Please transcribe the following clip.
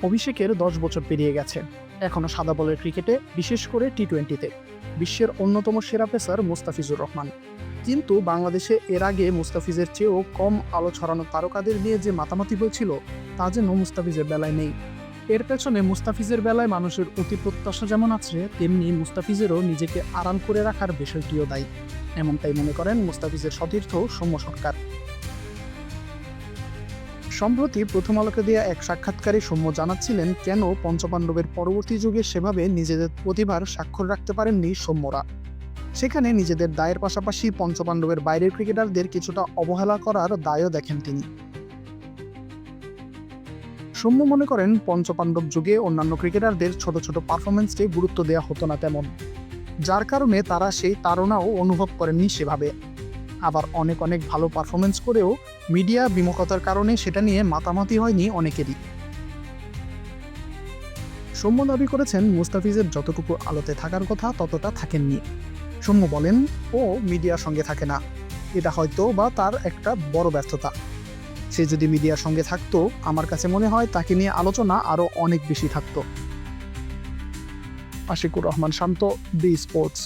অভিষেকের 10 বছর পেরিয়ে গেছে, এখনও সাদা বলের ক্রিকেটে, বিশেষ করে টি-20তে বিশ্বের অন্যতম সেরা পেসার মুস্তাফিজুর রহমান। কিন্তু বাংলাদেশে এর আগে মুস্তাফিজের চেয়েও কম আলো ছড়ানো তারকাদের নিয়ে যে মাতামাতি হয়েছিল, তা যেন মুস্তাফিজের বেলায় নেই। এর পেছনে মুস্তাফিজের বেলায় মানুষের অতি প্রত্যাশা যেমন আছে, তেমনি মুস্তাফিজেরও নিজেকে আড়াল করে রাখার বিষয়টিও দায়ী। এমনটাই মনে করেন মুস্তাফিজের সতীর্থ সৌম্য সরকার। সম্প্রতি প্রথম আলোকে দেয়া এক সাক্ষাৎকারে সৌম্য জানাচ্ছিলেন কেন পঞ্চপাণ্ডবের পরবর্তী যুগে সেভাবে নিজেদের প্রতিভার স্বাক্ষর রাখতে পারেননি সৌম্যরা। সেখানে নিজেদের দায়ের পাশাপাশি পঞ্চপাণ্ডবের বাইরের ক্রিকেটারদের কিছুটা অবহেলা করার দায়ও দেখেন তিনি। সৌম্য মনে করেন পঞ্চপাণ্ডব যুগে অন্যান্য ক্রিকেটারদের ছোট ছোট পারফরমেন্সকে গুরুত্ব দেওয়া হতো না তেমন, যার কারণে তারা সেই তাড়নাও অনুভব করেননি সেভাবে। আবার অনেক ভালো পারফরমেন্স করেও মিডিয়া বিমুখতার কারণে সেটা নিয়ে মাতামাতি হয়নি অনেকেরই। সৌম্য দাবি করেছেন মুস্তাফিজের যতটুকু আলোতে থাকার কথা ততটা থাকেননি। সৌম্য বলেন, ও মিডিয়ার সঙ্গে থাকে না, এটা হয়তো বা তার একটা বড় ব্যর্থতা। সে যদি মিডিয়ার সঙ্গে থাকতো, আমার কাছে মনে হয় তাকে নিয়ে আলোচনা আরো অনেক বেশি থাকতো। আশিকুর রহমান শান্ত, বি স্পোর্টস।